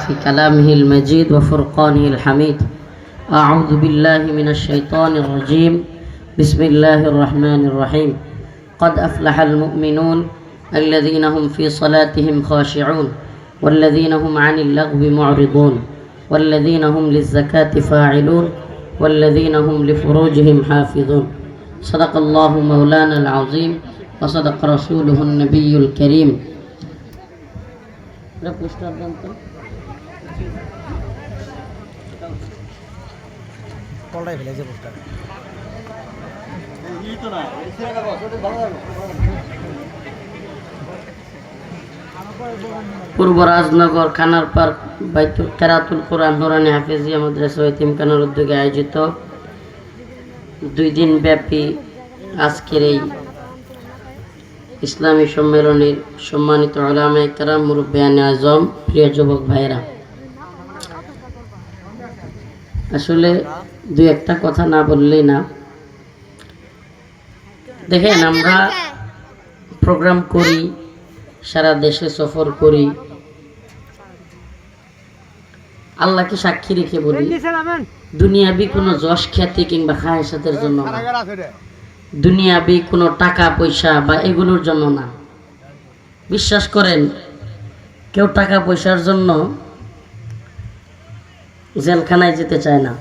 في كلامه المجيد وفرقانه الحميد. أعوذ بالله من الشيطان الرجيم. بسم الله الرحمن الرحيم. قد أفلح المؤمنون الذين هم في صلاتهم خاشعون والذين هم عن اللغو معرضون والذين هم للزكاة فاعلون والذين هم لفروجهم حافظون. صدق الله مولانا العظيم وصدق رسوله النبي الكريم. পূর্ব রাজনগর খানার পার্ক বাইতুল কেরাতুল কোরআন নুরানি হাফিজিয়া মাদ্রাসা এতিমখানার উদ্যোগে আয়োজিত 2 দিন ব্যাপী আজকের এই ইসলামী সম্মেলনের সম্মানিত উলামায়ে কেরাম, মুরব্বিয়ানে আজম, প্রিয় যুবক ভাইরা, আসলে 2-1টা কথা না বললেই না। দেখেন, আমরা প্রোগ্রাম করি, সারা দেশে সফর করি, আল্লাহকে সাক্ষী রেখে বলি, দুনিয়াবি কোনো যশ খ্যাতি কিংবা খায়েশাতের জন্য না, দুনিয়াবি কোনো টাকা পয়সা বা এগুলোর জন্য না। বিশ্বাস করেন, কেউ টাকা পয়সার জন্য জেলখানায় যেতে চায় না,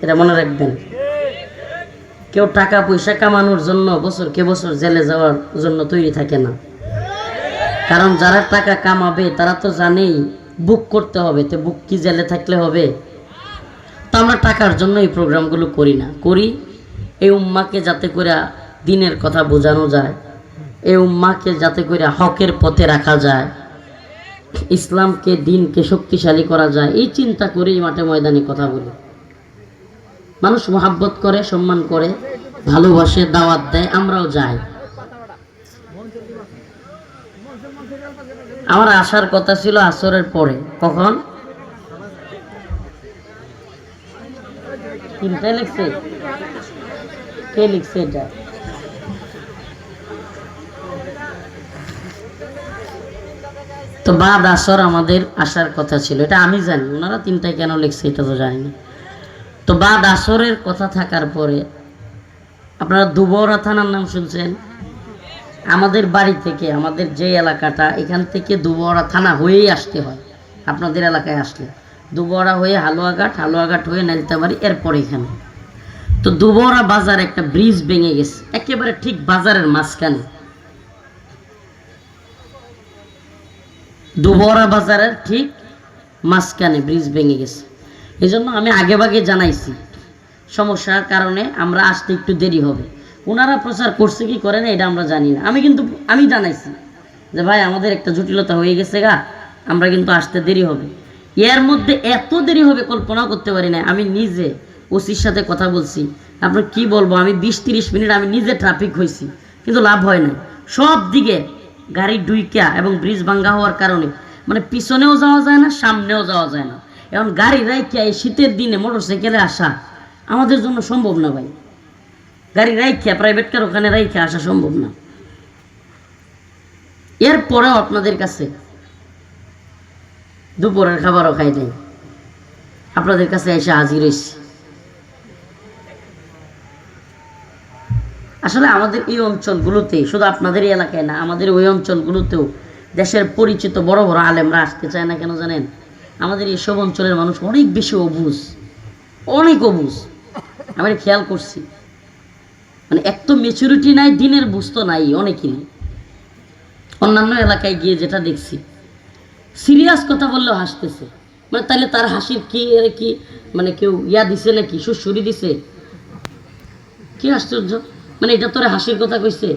এটা মনে রাখবেন। কেউ টাকা পয়সা কামানোর জন্য বছরকে বছর জেলে যাওয়ার জন্য তৈরি থাকে না। কারণ যারা টাকা কামাবে তারা তো জানেই বুক করতে হবে, তো বুক কি জেলে থাকলে হবে? তো আমরা টাকার জন্য এই প্রোগ্রামগুলো করি না, করি এই উম্মাকে যাতে করে দিনের কথা বোঝানো যায়, এই উম্মাকে যাতে করে হকের পথে রাখা যায়, ইসলামকে দিনকে শক্তিশালী করা যায়, এই চিন্তা করেই মাঠে ময়দানে কথা বলি। মানুষ মহাব্বত করে, সম্মান করে, ভালোবাসে, দাওয়াত দেয়, আমরাও যাই। আমার আসার কথা ছিল আসরের পরে। কখন? 3টায় লিখছে। কে লিখছে এটা? তো বাদ আসর আমাদের আসার কথা ছিল, এটা আমি জানি। ওনারা 3টায় কেন লিখছে এটা তো জানি না। তো বাদ আসরের কথা থাকার পরে আপনারা দুবরা থানার নাম শুনছেন? আমাদের বাড়ি থেকে, আমাদের যে এলাকাটা, এখান থেকে দুবরা থানা হয়েই আসতে হয়। আপনাদের এলাকায় আসলে দুবরা হয়ে হালুয়াঘাট, হালুয়াঘাট হয়ে নালিতাবাড়ি, এরপরে এখানে। তো দুবরা বাজার একটা ব্রিজ ভেঙে গেছে, একেবারে ঠিক বাজারের মাঝখানে। দুবরা বাজারের ঠিক মাঝখানে ব্রিজ ভেঙে গেছে। এই জন্য আমি আগে ভাগে জানাইছি, সমস্যার কারণে আমরা আসতে একটু দেরি হবে। ওনারা প্রচার করছে কি করে না এটা আমরা জানি না। আমি জানাইছি যে ভাই আমাদের একটা জটিলতা হয়ে গেছে গা, আমরা কিন্তু আসতে দেরি হবে। এর মধ্যে এত দেরি হবে কল্পনাও করতে পারি না। আমি নিজে ওসির সাথে কথা বলছি, আপনার কি বলবো, আমি 20-30 মিনিট আমি নিজে ট্রাফিক হয়েছি, কিন্তু লাভ হয় না। সব দিকে গাড়ি ডুইকা এবং ব্রিজ ভাঙ্গা হওয়ার কারণে মানে পিছনেও যাওয়া যায় না, সামনেও যাওয়া যায় না। এখন গাড়ি রাইখা এই শীতের দিনে মোটরসাইকেলে আসা আমাদের জন্য সম্ভব না ভাই। গাড়ি রাইখা, প্রাইভেট কার ওখানে রাইখা আসা সম্ভব না। এরপরেও আপনাদের কাছে দুপুরের খাবারও খাই নাই, আপনাদের কাছে এসে হাজির হয়েছি। আসলে আমাদের এই অঞ্চলগুলোতে, শুধু আপনাদের এই এলাকায় না, আমাদের ওই অঞ্চলগুলোতেও দেশের পরিচিত বড় বড় আলেমরা আসতে চায় না কেন জানেন? আমাদের এইসব অঞ্চলের মানুষ অনেক বেশি অবুঝ, অনেক অবুঝ। আমি খেয়াল করছি, মানে এত ম্যাচুরিটি নাই, দিনের বুঝ তো নাই অনেকেরই। অন্যান্য এলাকায় গিয়ে যেটা দেখছি, সিরিয়াস কথা বললেও হাসতেছে। মানে তাহলে তার হাসির কি মানে কেউ দিছে নাকি, সুরসুরি দিছে? কি আশ্চর্য! মানে এটা তোরে হাসির কথা কইছে?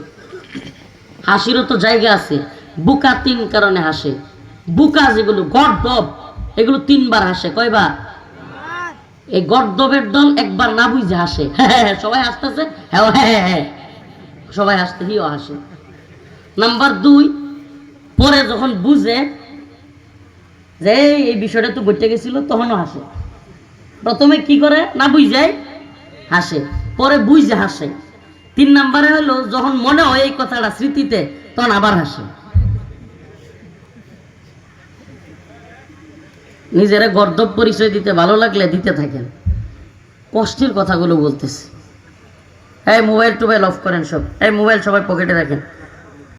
হাসিরও তো জায়গা আছে। বুকা 3 কারণে হাসে। বুকা যেগুলো গর্দব, এগুলো 3 বার হাসে। কয়বার? এই গর্দবের দল একবার না বুঝে হাসে। হ্যাঁ, সবাই হাসতেছে, হ্যাঁ হ্যাঁ হ্যাঁ, সবাই হাসতে, হিও হাসে। নাম্বার 2, পরে যখন বুঝে যে এই বিষয়টা তো ঘটে গেছিল, তখনও হাসে। প্রথমে কি করে? না বুঝে হাসে, পরে বুঝে হাসে। 3 নম্বরে হলো যখন মনে হয় এই কথাটা স্মৃতিতে, তখন আবার হাসে। নিজেরা গর্দব পরিচয় দিতে ভালো লাগলে দিতে থাকেন। কষ্টের কথাগুলো বলতেছে। এই মোবাইল টোবাইল অফ করেন সব, এই মোবাইল সবাই পকেটে রাখেন।